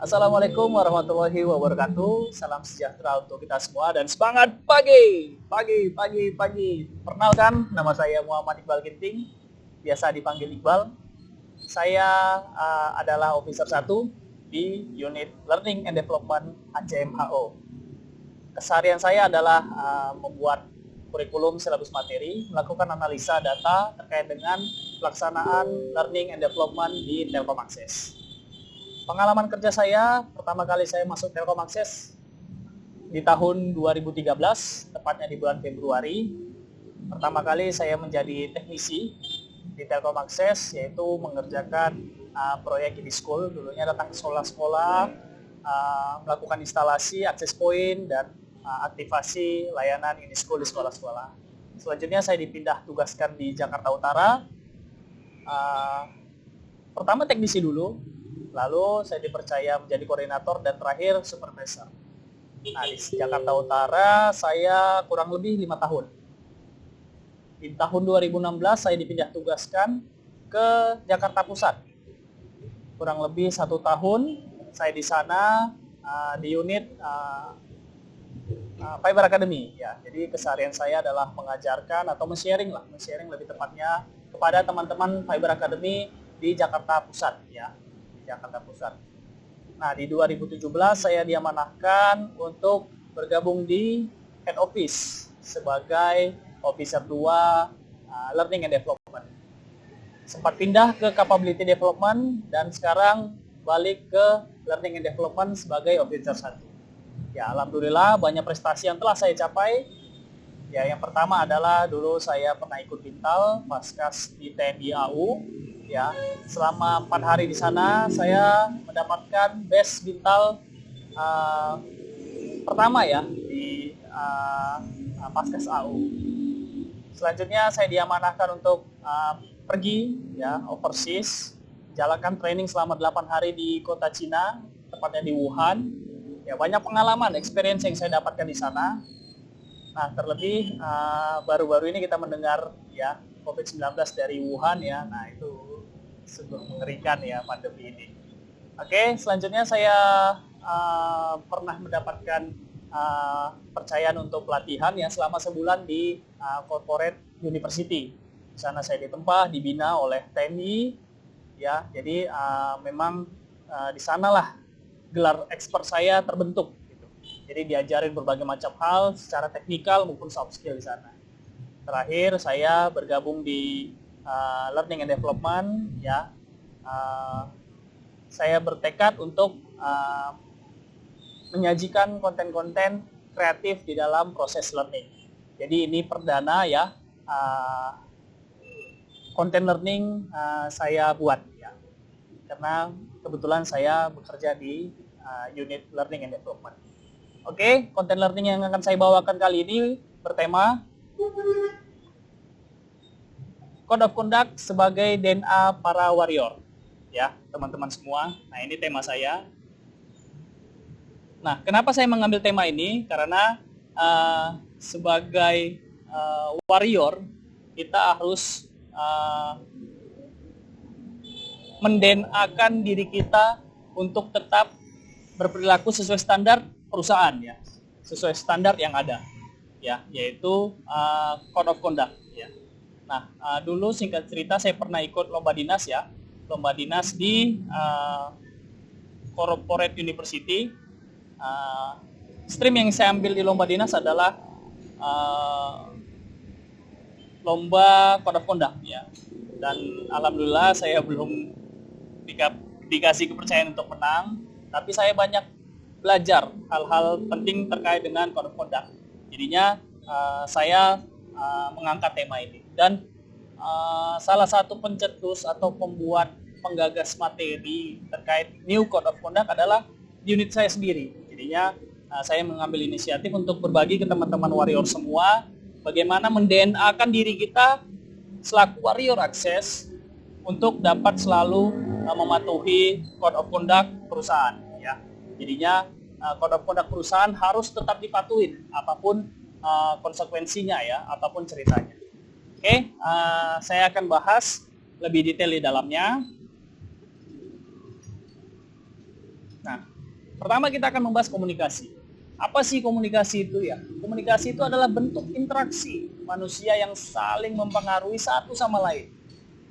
Assalamualaikum warahmatullahi wabarakatuh. Salam sejahtera untuk kita semua dan semangat pagi. Pagi. Perkenalkan, nama saya Muhammad Iqbal Ginting, biasa dipanggil Iqbal. Saya adalah Officer 1 di Unit Learning and Development HCMHO. Keseharian saya adalah membuat kurikulum silabus materi, melakukan analisa data terkait dengan pelaksanaan learning and development di Telkom Akses. Pengalaman kerja saya, pertama kali saya masuk Telkom Akses di tahun 2013, tepatnya di bulan Februari. Pertama kali saya menjadi teknisi di Telkom Akses, yaitu mengerjakan proyek e-school. Dulunya datang ke sekolah-sekolah, melakukan instalasi, access point, dan aktivasi layanan e-school di sekolah-sekolah. Selanjutnya saya dipindah tugaskan di Jakarta Utara. Pertama teknisi dulu, lalu saya dipercaya menjadi koordinator dan terakhir supervisor. Nah, di Jakarta Utara saya kurang lebih 5 tahun. Di tahun 2016 saya dipindah tugaskan ke Jakarta Pusat. Kurang lebih 1 tahun saya di sana di unit Fiber Academy. Ya, jadi keseharian saya adalah mengajarkan atau men-sharing lebih tepatnya kepada teman-teman Fiber Academy di Jakarta Pusat, ya. Jakarta Pusat. Nah, di 2017 saya diamanahkan untuk bergabung di Head Office sebagai Officer 2 Learning and Development. Sempat pindah ke Capability Development dan sekarang balik ke Learning and Development sebagai Officer 1. Ya, alhamdulillah banyak prestasi yang telah saya capai. Ya, yang pertama adalah dulu saya pernah ikut Bintal Paskas di TNI AU. Ya, selama 4 hari di sana saya mendapatkan best Bintal pertama ya di Paskas AU. Selanjutnya saya diamanahkan untuk pergi ya overseas, jalankan training selama 8 hari di kota Cina, tepatnya di Wuhan. Ya, banyak pengalaman, experience yang saya dapatkan di sana. Nah, terlebih baru-baru ini kita mendengar ya COVID-19 dari Wuhan ya. Nah, itu sungguh mengerikan ya pandemi ini. Oke, selanjutnya saya pernah mendapatkan percayaan untuk pelatihan ya selama sebulan di Corporate University. Di sana saya ditempa, dibina oleh TNI ya. Jadi memang di sanalah gelar expert saya terbentuk. Gitu. Jadi diajarin berbagai macam hal secara teknikal maupun soft skill di sana. Terakhir saya bergabung di Learning and Development ya. Saya bertekad untuk menyajikan konten-konten kreatif di dalam proses learning. Jadi ini perdana ya konten learning saya buat ya. Karena kebetulan saya bekerja di unit Learning and Development. Oke, konten learning yang akan saya bawakan kali ini bertema Code of Conduct sebagai DNA para warrior. Ya, teman-teman semua. Nah, ini tema saya. Nah, kenapa saya mengambil tema ini? Karena sebagai warrior, kita harus mendenakan diri kita untuk tetap berperilaku sesuai standar perusahaan ya. Sesuai standar yang ada. Ya, yaitu Code of Conduct ya. Nah, dulu singkat cerita saya pernah ikut lomba dinas ya, lomba dinas di Corporate University. Stream yang saya ambil di lomba dinas adalah lomba Code of Conduct ya. Dan alhamdulillah saya belum dikasih kepercayaan untuk menang, tapi saya banyak belajar hal-hal penting terkait dengan Code of Conduct. Jadinya saya mengangkat tema ini. Dan salah satu pencetus atau pembuat penggagas materi terkait New Code of Conduct adalah unit saya sendiri. Jadinya saya mengambil inisiatif untuk berbagi ke teman-teman warrior semua bagaimana mendna-kan diri kita selaku warrior akses untuk dapat selalu mematuhi Code of Conduct perusahaan. Ya. Jadinya Code of Conduct perusahaan harus tetap dipatuhin apapun konsekuensinya ya, apapun ceritanya. Oke, saya akan bahas lebih detail di dalamnya. Nah, Pertama kita akan membahas komunikasi. Apa sih komunikasi itu ya? Komunikasi itu adalah bentuk interaksi manusia yang saling mempengaruhi satu sama lain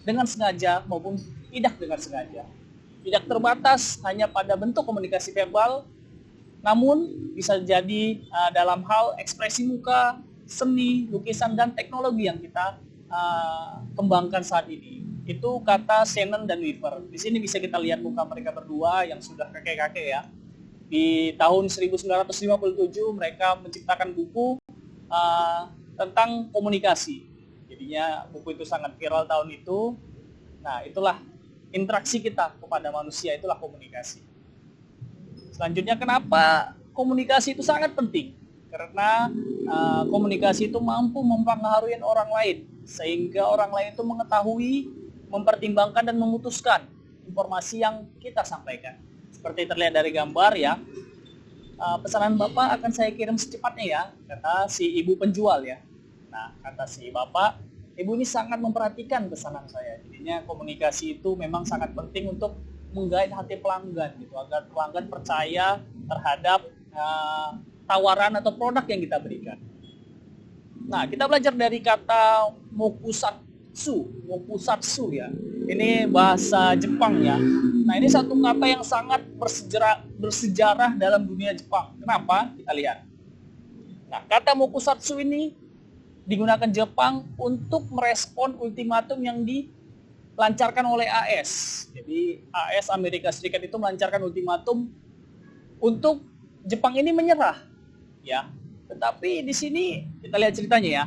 dengan sengaja maupun tidak dengan sengaja. Tidak terbatas hanya pada bentuk komunikasi verbal, namun bisa jadi dalam hal ekspresi muka, seni, lukisan, dan teknologi yang kita kembangkan saat ini. Itu kata Shannon dan Weaver. Di sini bisa kita lihat muka mereka berdua yang sudah kakek-kakek ya. Di tahun 1957 mereka menciptakan buku tentang komunikasi. Jadinya buku itu sangat viral tahun itu. Nah, itulah interaksi kita kepada manusia, itulah komunikasi. Selanjutnya, kenapa komunikasi itu sangat penting? Karena komunikasi itu mampu mempengaruhi orang lain, sehingga orang lain itu mengetahui, mempertimbangkan, dan memutuskan informasi yang kita sampaikan. Seperti terlihat dari gambar ya, pesanan Bapak akan saya kirim secepatnya ya, kata si ibu penjual ya. Nah, kata si Bapak, ibu ini sangat memperhatikan pesanan saya. Jadinya komunikasi itu memang sangat penting untuk menggait hati pelanggan gitu, agar pelanggan percaya terhadap tawaran atau produk yang kita berikan. Nah, kita belajar dari kata mokusatsu ya. Ini bahasa Jepang ya. Nah, ini satu kata yang sangat bersejarah dalam dunia Jepang. Kenapa? Kita lihat. Nah, kata mokusatsu ini digunakan Jepang untuk merespon ultimatum yang dilancarkan oleh AS. Jadi AS Amerika Serikat itu melancarkan ultimatum untuk Jepang ini menyerah, ya. Tetapi di sini kita lihat ceritanya ya.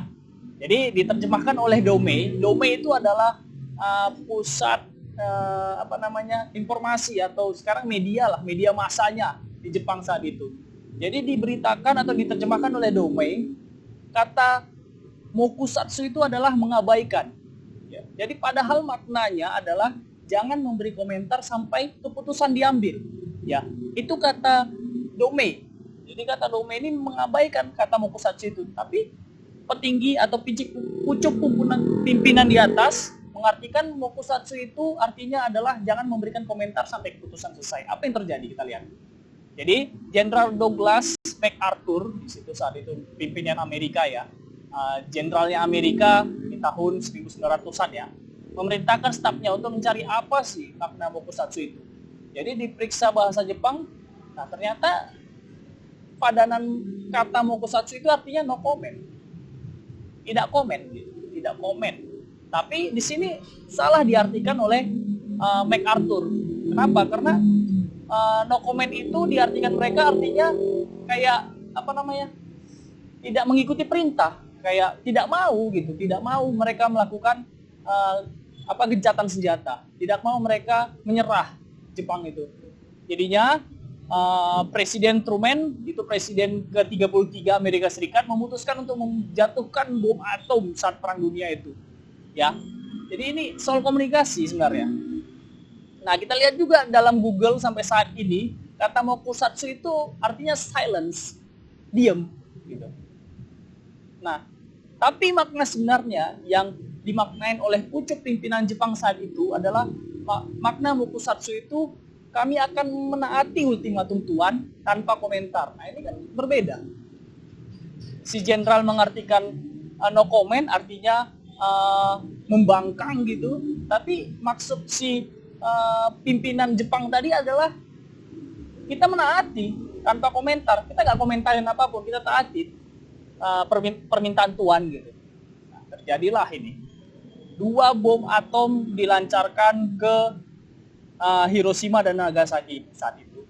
Jadi diterjemahkan oleh Domei. Domei itu adalah pusat informasi atau sekarang media lah, media massanya di Jepang saat itu. Jadi diberitakan atau diterjemahkan oleh Domei, kata mokusatsu itu adalah mengabaikan. Ya. Jadi padahal maknanya adalah jangan memberi komentar sampai keputusan diambil. Ya, itu kata Domei. Jadi kata Domei ini mengabaikan kata mokusatsu itu, tapi petinggi atau pucuk pimpinan di atas mengartikan mokusatsu itu artinya adalah jangan memberikan komentar sampai keputusan selesai. Apa yang terjadi? Kita lihat. Jadi Jenderal Douglas MacArthur di situ saat itu pimpinan Amerika ya, jenderalnya Amerika di tahun 1900-an ya, memerintahkan stafnya untuk mencari apa sih makna mokusatsu itu. Jadi diperiksa bahasa Jepang, nah ternyata padanan kata mokusatsu itu artinya no comment, tidak komen, tidak komen. Tapi di sini salah diartikan oleh MacArthur. Kenapa? Karena no comment itu diartikan mereka artinya kayak tidak mengikuti perintah, kayak tidak mau gitu, tidak mau mereka melakukan gencatan senjata, tidak mau mereka menyerah Jepang itu. Jadinya Presiden Truman, itu presiden ke-33 Amerika Serikat, memutuskan untuk menjatuhkan bom atom saat Perang Dunia itu. Ya, jadi ini soal komunikasi sebenarnya. Nah, kita lihat juga dalam Google sampai saat ini, kata mokusatsu itu artinya silence, diam, gitu. Nah, tapi makna sebenarnya yang dimaknain oleh pucuk pimpinan Jepang saat itu adalah makna mokusatsu itu kami akan menaati ultimatum Tuan tanpa komentar. Nah, ini kan berbeda. Si jenderal mengartikan no comment artinya membangkang gitu, tapi maksud si pimpinan Jepang tadi adalah kita menaati tanpa komentar, kita nggak komentarin apapun, kita taati permintaan Tuan gitu. Nah, terjadilah ini, 2 bom atom dilancarkan ke Hiroshima dan Nagasaki saat itu.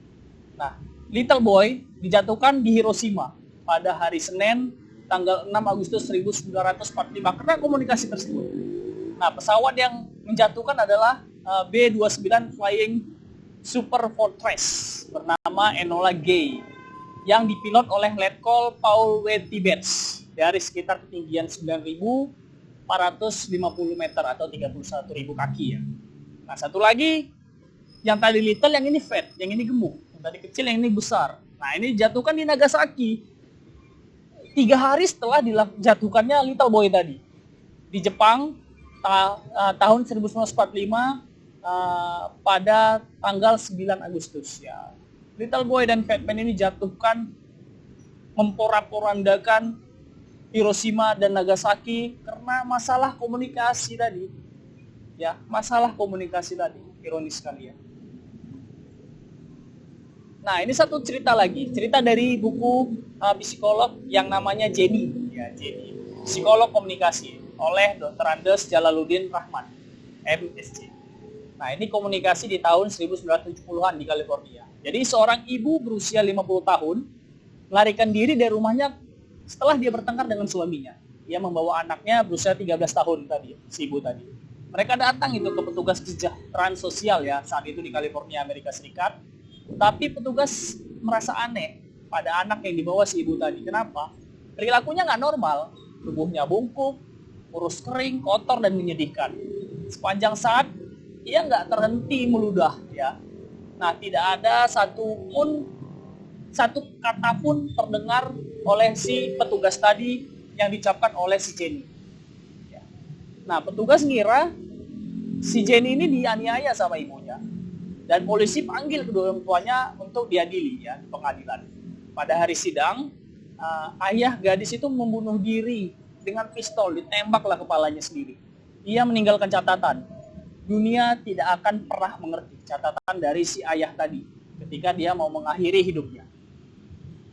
Nah, Little Boy dijatuhkan di Hiroshima pada hari Senin tanggal 6 Agustus 1945 karena komunikasi tersebut. Nah, pesawat yang menjatuhkan adalah B-29 Flying Super Fortress bernama Enola Gay yang dipilot oleh Letkol Paul W. Tibbets dari sekitar ketinggian 9.450 meter atau 31.000 kaki ya. Nah, satu lagi yang tadi little, yang ini fat, yang ini gemuk, yang tadi kecil, yang ini besar. Nah, ini dijatuhkan di Nagasaki 3 hari setelah dijatuhkannya Little Boy tadi di Jepang tahun 1945 pada tanggal 9 Agustus ya. Little Boy dan Fat Man ini jatuhkan, memporak-porandakan Hiroshima dan Nagasaki karena masalah komunikasi tadi. Ya, masalah komunikasi tadi, ironis sekali ya. Nah, ini satu cerita lagi, cerita dari buku psikolog yang namanya Jenny, ya Jenny, psikolog komunikasi oleh Dr. Andes Jalaluddin Rahman, MSc. Nah, ini komunikasi di tahun 1970-an di California. Jadi seorang ibu berusia 50 tahun melarikan diri dari rumahnya setelah dia bertengkar dengan suaminya. Ia membawa anaknya berusia 13 tahun tadi, si ibu tadi. Mereka datang itu ke petugas kesejahteraan sosial ya saat itu di California, Amerika Serikat. Tapi petugas merasa aneh pada anak yang dibawa si ibu tadi. Kenapa? Perilakunya nggak normal, tubuhnya bungkuk, kurus kering, kotor dan menyedihkan. Sepanjang saat ia nggak terhenti meludah ya. Nah, tidak ada satu kata pun terdengar oleh si petugas tadi yang diucapkan oleh si Jenny. Ya. Nah, petugas ngira si Jenny ini dianiaya sama ibunya. Dan polisi panggil kedua orang tuanya untuk diadili ya di pengadilan. Pada hari sidang, ayah gadis itu membunuh diri dengan pistol, ditembaklah kepalanya sendiri. Ia meninggalkan catatan. Dunia tidak akan pernah mengerti catatan dari si ayah tadi ketika dia mau mengakhiri hidupnya.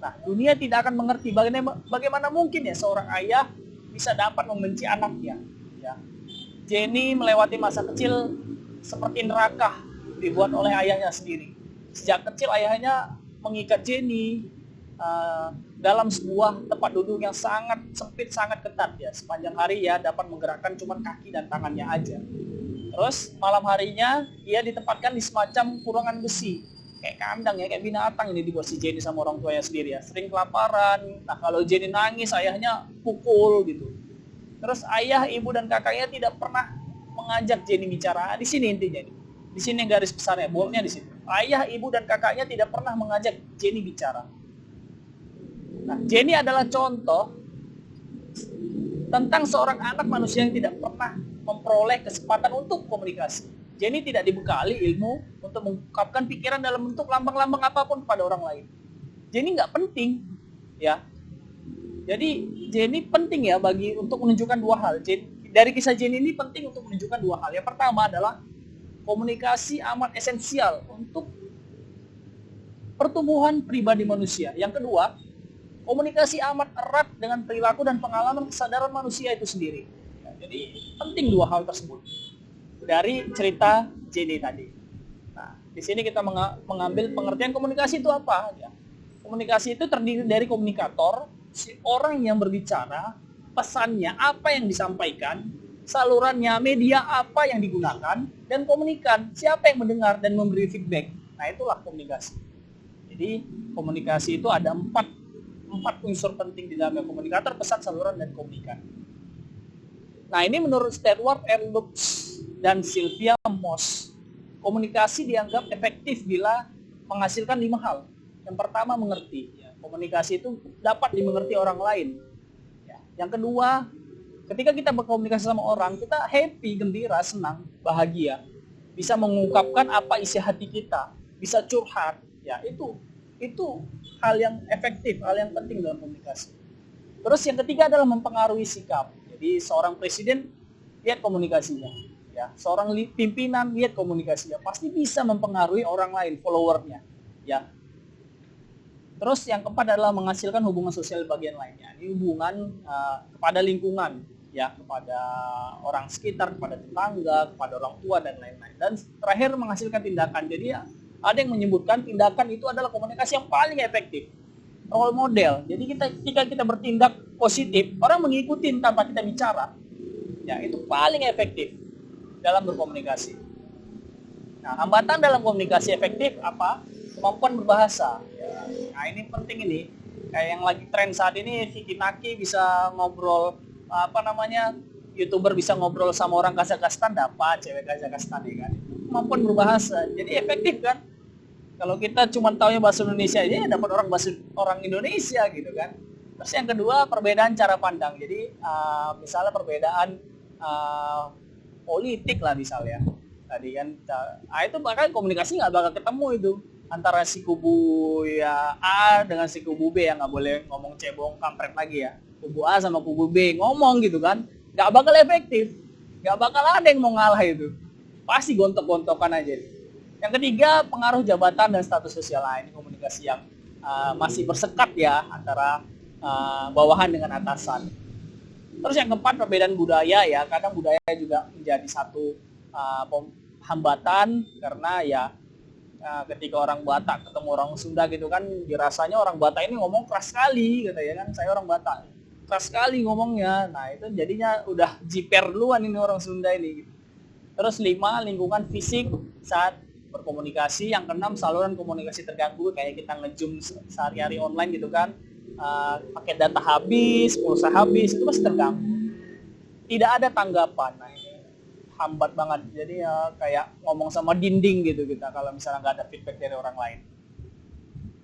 Nah, dunia tidak akan mengerti bagaimana mungkin ya seorang ayah bisa dapat membenci anaknya. Ya. Jenny melewati masa kecil seperti neraka dibuat oleh ayahnya sendiri. Sejak kecil ayahnya mengikat Jenny dalam sebuah tempat duduk yang sangat sempit, sangat ketat ya. Sepanjang hari ya dapat menggerakkan cuma kaki dan tangannya aja. Terus malam harinya ia ditempatkan di semacam kurungan besi, kayak kandang ya, kayak binatang ini dibuat si Jenny sama orang tuanya sendiri ya. Sering kelaparan. Nah, kalau Jenny nangis ayahnya pukul gitu. Terus ayah, ibu dan kakaknya tidak pernah mengajak Jenny bicara. Di sini intinya nih. Di sini garis besarnya, bolnya di situ. Ayah, ibu, dan kakaknya tidak pernah mengajak Jenny bicara. Nah, Jenny adalah contoh tentang seorang anak manusia yang tidak pernah memperoleh kesempatan untuk komunikasi. Jenny tidak dibekali ilmu untuk mengungkapkan pikiran dalam bentuk lambang-lambang apapun pada orang lain. Jenny nggak penting, ya. Jadi Jenny penting ya untuk menunjukkan dua hal. Dari kisah Jenny ini penting untuk menunjukkan dua hal. Yang pertama adalah komunikasi amat esensial untuk pertumbuhan pribadi manusia. Yang kedua, komunikasi amat erat dengan perilaku dan pengalaman kesadaran manusia itu sendiri. Ya, jadi penting dua hal tersebut dari cerita Jenny tadi. Nah, di sini kita mengambil pengertian komunikasi itu apa? Ya. Komunikasi itu terdiri dari komunikator, si orang yang berbicara, pesannya apa yang disampaikan, salurannya, media apa yang digunakan, dan komunikan, siapa yang mendengar dan memberi feedback. Nah, itulah komunikasi. Jadi, komunikasi itu ada empat unsur penting di dalamnya: komunikator, pesan, saluran, dan komunikan. Nah, ini menurut Stewart R. Lutz dan Sylvia Moss, komunikasi dianggap efektif bila menghasilkan 5 hal. Yang pertama, mengerti. Ya, komunikasi itu dapat dimengerti orang lain. Ya. Yang kedua, ketika kita berkomunikasi sama orang, kita happy, gembira, senang, bahagia. Bisa mengungkapkan apa isi hati kita, bisa curhat. Ya, itu hal yang efektif, hal yang penting dalam komunikasi. Terus yang ketiga adalah mempengaruhi sikap. Jadi seorang presiden lihat komunikasinya, ya. Seorang pimpinan lihat komunikasinya, pasti bisa mempengaruhi orang lain, followernya, ya. Terus yang keempat adalah menghasilkan hubungan sosial bagian lainnya. Ini hubungan kepada lingkungan, ya, kepada orang sekitar, kepada tetangga, kepada orang tua dan lain-lain. Dan terakhir menghasilkan tindakan. Jadi ya, ada yang menyebutkan tindakan itu adalah komunikasi yang paling efektif. Role model. Jadi ketika kita bertindak positif, orang mengikuti tanpa kita bicara. Ya, itu paling efektif dalam berkomunikasi. Nah, hambatan dalam komunikasi efektif apa? Kemampuan berbahasa. Ya, nah, ini penting ini. Kayak yang lagi tren saat ini, Vicky Naki bisa ngobrol, YouTuber bisa ngobrol sama orang Kazakhstan, dapat cewek Kazakhstan ya kan. Kemampuan berbahasa. Jadi efektif kan? Kalau kita cuma taunya bahasa Indonesia aja, ya dapat orang Indonesia gitu kan. Terus yang kedua, perbedaan cara pandang. Jadi misalnya perbedaan politik lah misalnya. Tadi kan, itu bahkan komunikasi nggak bakal ketemu itu. antara si kubu ya A dengan si kubu B, yang nggak boleh ngomong cebong kampret lagi ya. Kubu A sama kubu B ngomong gitu kan, nggak bakal efektif, nggak bakal ada yang mau ngalah itu, pasti gontok-gontokan aja. Yang ketiga, pengaruh jabatan dan status sosial. Ini komunikasi yang masih bersekat ya antara bawahan dengan atasan. Terus yang keempat, perbedaan budaya ya. Kadang budaya juga menjadi satu hambatan, karena ya ketika orang Batak ketemu orang Sunda gitu kan, dirasanya orang Batak ini ngomong keras sekali gitu ya kan. Saya orang Batak, keras sekali ngomongnya. Nah itu jadinya udah jiper duluan ini orang Sunda ini. Terus 5, lingkungan fisik saat berkomunikasi. Yang keenam, saluran komunikasi terganggu, kayak kita nge-zoom sehari-hari online gitu kan, pakai data habis, pulsa habis, itu pasti terganggu. Tidak ada tanggapan. Nah ini hambat banget. Jadi ya kayak ngomong sama dinding gitu kita kalau misalnya nggak ada feedback dari orang lain.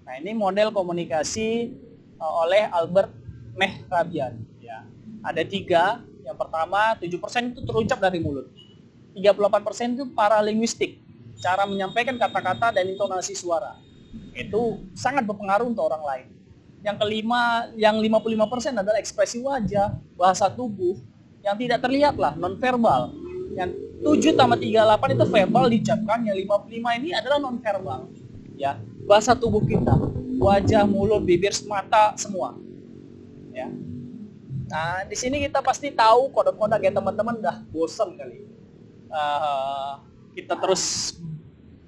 Nah ini model komunikasi oleh Albert Mehrabian ya. Ada 3. Yang pertama, 7% itu terucap dari mulut, 38% itu paralinguistik, cara menyampaikan kata-kata dan intonasi suara. Itu sangat berpengaruh untuk orang lain. Yang kelima, yang 55% adalah ekspresi wajah, bahasa tubuh yang tidak terlihat lah, non-verbal. Yang 7/38 itu verbal diucapkan, yang 55 ini adalah non-verbal. Ya, bahasa tubuh kita, wajah, mulut, bibir, mata, semua. Ya. Nah, di sini kita pasti tahu kode-kode ya teman-teman, udah bosan kali. Kita terus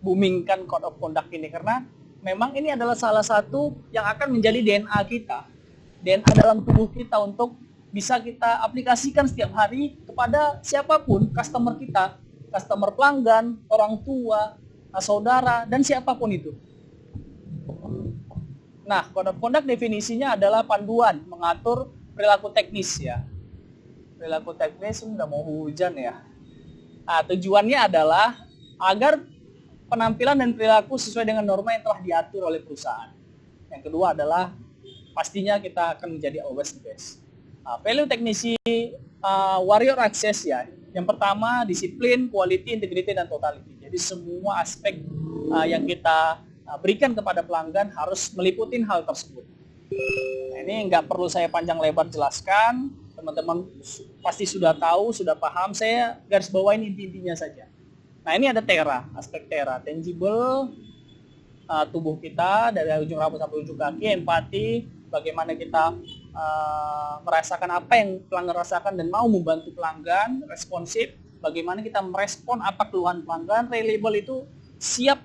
boomingkan code of conduct ini, karena memang ini adalah salah satu yang akan menjadi DNA kita, DNA dalam tubuh kita, untuk bisa kita aplikasikan setiap hari kepada siapapun, customer kita, customer pelanggan, orang tua, saudara, dan siapapun itu. Nah, code of conduct definisinya adalah panduan mengatur perilaku teknis ya. Perilaku teknis, udah mau hujan ya. Nah, tujuannya adalah agar penampilan dan perilaku sesuai dengan norma yang telah diatur oleh perusahaan. Yang kedua adalah pastinya kita akan menjadi always the best. Value teknisi warrior access ya. Yang pertama, disiplin, quality, integrity, dan totality. Jadi semua aspek yang kita berikan kepada pelanggan harus meliputi hal tersebut. Nah, ini nggak perlu saya panjang lebar jelaskan. Teman-teman pasti sudah tahu, sudah paham. Saya garis bawain inti-intinya saja. Nah ini ada TERA, aspek TERA, tangible, tubuh kita dari ujung rambut sampai ujung kaki, empati, bagaimana kita merasakan apa yang pelanggan rasakan dan mau membantu pelanggan, responsif, bagaimana kita merespon apa keluhan pelanggan, reliable itu siap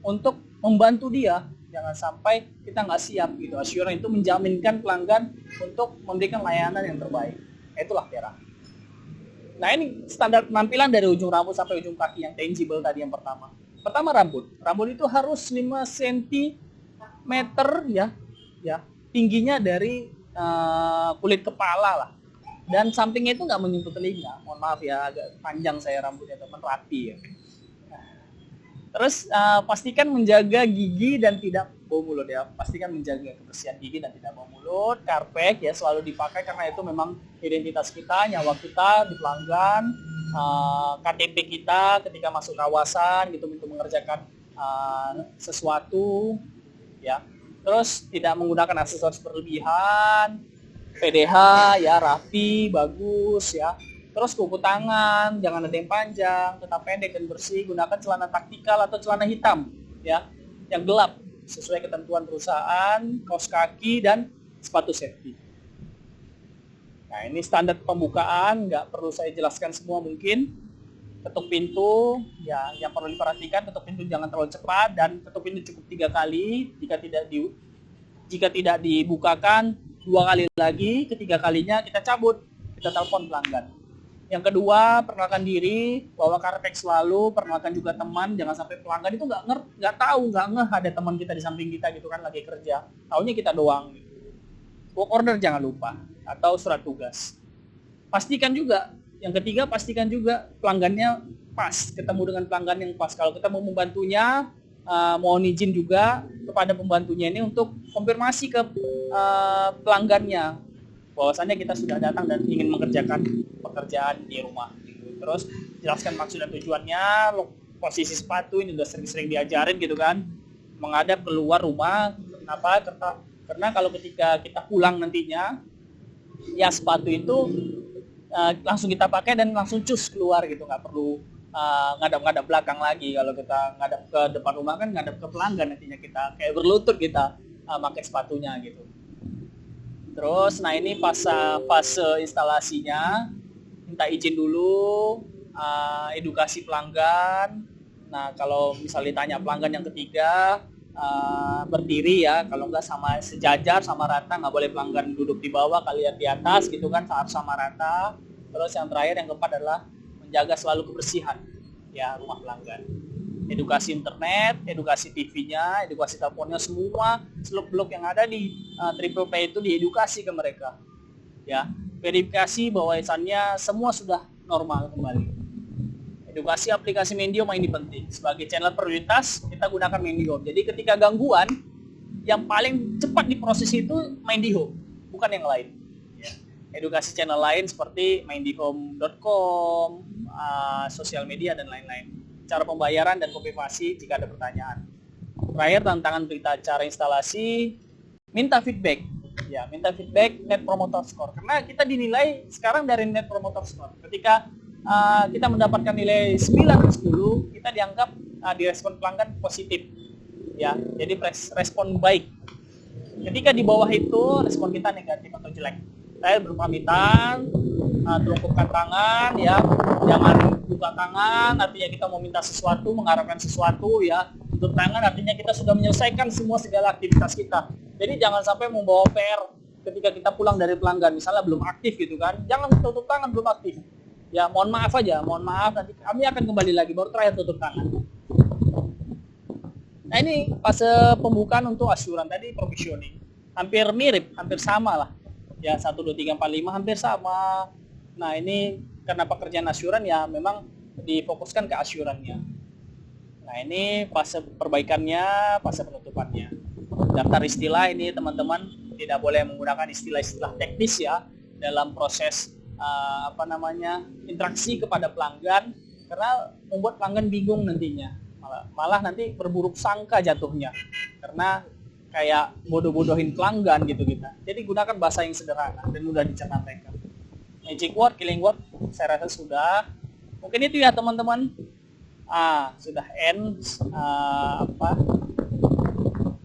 untuk membantu dia, jangan sampai kita nggak siap gitu. Assurance itu menjaminkan pelanggan untuk memberikan layanan yang terbaik. Itulah TERA. Nah ini standar penampilan dari ujung rambut sampai ujung kaki yang tangible tadi yang pertama. Pertama rambut. Rambut itu harus 5 cm ya, tingginya dari kulit kepala lah. Dan sampingnya itu nggak menyentuh telinga. Mohon maaf ya, agak panjang saya rambutnya teman, rapi ya. Terus pastikan menjaga gigi dan tidak bau mulut ya. Pastikan menjaga kebersihan gigi dan tidak bau mulut. Carpet ya selalu dipakai karena itu memang identitas kita, nyawa kita di pelanggan. KTP kita ketika masuk kawasan gitu untuk mengerjakan sesuatu ya. Terus tidak menggunakan aksesoris berlebihan. PDH ya rapi, bagus ya. Terus kuku tangan, jangan ada yang panjang, tetap pendek dan bersih. Gunakan celana taktikal atau celana hitam, ya, yang gelap sesuai ketentuan perusahaan. Kaos kaki dan sepatu safety. Nah ini standar pembukaan, nggak perlu saya jelaskan semua mungkin. Ketuk pintu, ya, yang perlu diperhatikan ketuk pintu jangan terlalu cepat dan ketuk pintu cukup 3 kali. Jika tidak dibukakan 2 kali lagi, ketiga kalinya kita cabut, kita telepon pelanggan. Yang kedua, perkenalkan diri, bawa karpet selalu, perkenalkan juga teman, jangan sampai pelanggan itu nggak tahu, nggak ngeh ada teman kita di samping kita gitu kan lagi kerja, taunya kita doang. Work order jangan lupa, atau surat tugas. Pastikan juga, yang ketiga pastikan juga pelanggannya pas, ketemu dengan pelanggan yang pas. Kalau kita mau membantunya, mohon izin juga kepada pembantunya ini untuk konfirmasi ke pelanggannya bahwasannya kita sudah datang dan ingin mengerjakan pekerjaan di rumah gitu. Terus jelaskan maksud dan tujuannya, posisi sepatu ini udah sering-sering diajarin gitu kan. menghadap keluar rumah. Kenapa? Karena kalau ketika kita pulang nantinya, ya sepatu itu langsung kita pakai dan langsung cus keluar gitu, nggak perlu ngadap-ngadap belakang lagi. Kalau kita ngadap ke depan rumah kan ngadap ke pelanggan, nantinya kita kayak berlutut kita pakai sepatunya gitu. Terus, nah ini fase instalasinya, minta izin dulu, edukasi pelanggan. Nah kalau misalnya ditanya pelanggan yang ketiga, berdiri ya, kalau enggak sama sejajar sama rata, nggak boleh pelanggan duduk di bawah kalian di atas gitu kan, harus sama rata. Terus yang terakhir, yang keempat adalah menjaga selalu kebersihan ya rumah pelanggan. Edukasi internet, edukasi TV-nya, edukasi teleponnya, semua seluk-beluk yang ada di Triple Play itu diedukasi ke mereka. Ya, verifikasi bahwasannya semua sudah normal kembali. Edukasi aplikasi Mendiom ini penting. Sebagai channel prioritas, kita gunakan Mendiom. Jadi ketika gangguan, yang paling cepat diproses itu Mendiom, bukan yang lain. Ya. Edukasi channel lain seperti mindihome.com, sosial media dan lain-lain. Cara pembayaran dan konfirmasi jika ada pertanyaan. Terakhir, tantangan berita acara instalasi, minta feedback. Ya, minta feedback Net Promoter Score. Karena kita dinilai sekarang dari Net Promoter Score. Ketika kita mendapatkan nilai 9/10, kita dianggap direspon pelanggan positif. Ya, jadi respon baik. Ketika di bawah itu respon kita negatif atau jelek, saya berpamitan, terungkupkan tangan ya, jangan buka tangan, artinya kita mau minta sesuatu, mengharapkan sesuatu ya. Tutup tangan artinya kita sudah menyelesaikan semua segala aktivitas kita. Jadi jangan sampai membawa PR ketika kita pulang dari pelanggan, misalnya belum aktif gitu kan, jangan tutup tangan belum aktif. Ya mohon maaf aja, mohon maaf, nanti kami akan kembali lagi, baru terakhir tutup tangan. Nah ini fase pembukaan untuk asyuran tadi, provisioning. Hampir mirip, hampir sama lah. Ya 1, 2, 3, 4, 5 hampir sama. Nah ini karena pekerjaan asyuran ya memang difokuskan ke asyurannya. Nah ini fase perbaikannya, fase penutupannya. Daftar istilah ini teman-teman tidak boleh menggunakan istilah-istilah teknis ya dalam proses interaksi kepada pelanggan, karena membuat pelanggan bingung nantinya. Malah nanti berburuk sangka jatuhnya. Karena kayak bodoh-bodohin pelanggan gitu kita. Jadi gunakan bahasa yang sederhana dan mudah dicerna mereka. Magic word, killing word, saya rasa sudah. Mungkin itu ya teman-teman. Sudah end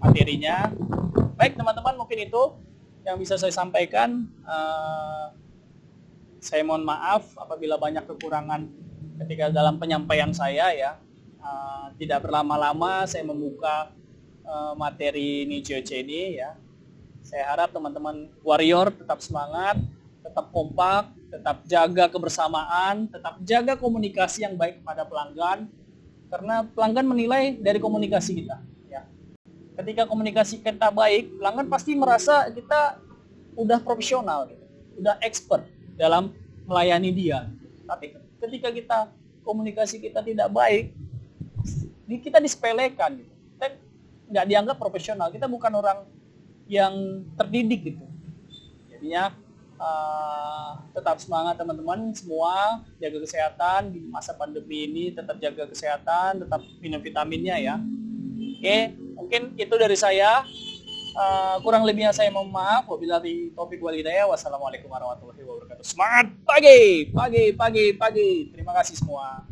materinya. Baik teman-teman, mungkin itu yang bisa saya sampaikan. Saya mohon maaf apabila banyak kekurangan ketika dalam penyampaian saya ya. Tidak berlama-lama saya membuka materi NIJOC ini ya. Saya harap teman-teman warrior tetap semangat, tetap kompak, tetap jaga kebersamaan, tetap jaga komunikasi yang baik kepada pelanggan, karena pelanggan menilai dari komunikasi kita ya. Ketika komunikasi kita baik, pelanggan pasti merasa kita udah profesional gitu, udah expert dalam melayani dia. Tapi ketika kita komunikasi kita tidak baik, kita disepelekan gitu. Kita nggak dianggap profesional, kita bukan orang yang terdidik gitu. Jadinya tetap semangat teman-teman semua, jaga kesehatan di masa pandemi ini, tetap jaga kesehatan, tetap minum vitaminnya ya. Oke, mungkin itu dari saya. Kurang lebihnya saya mohon maaf. Wabillahi taufiq wal hidayah. Wassalamualaikum warahmatullahi wabarakatuh. Semangat pagi. Terima kasih semua.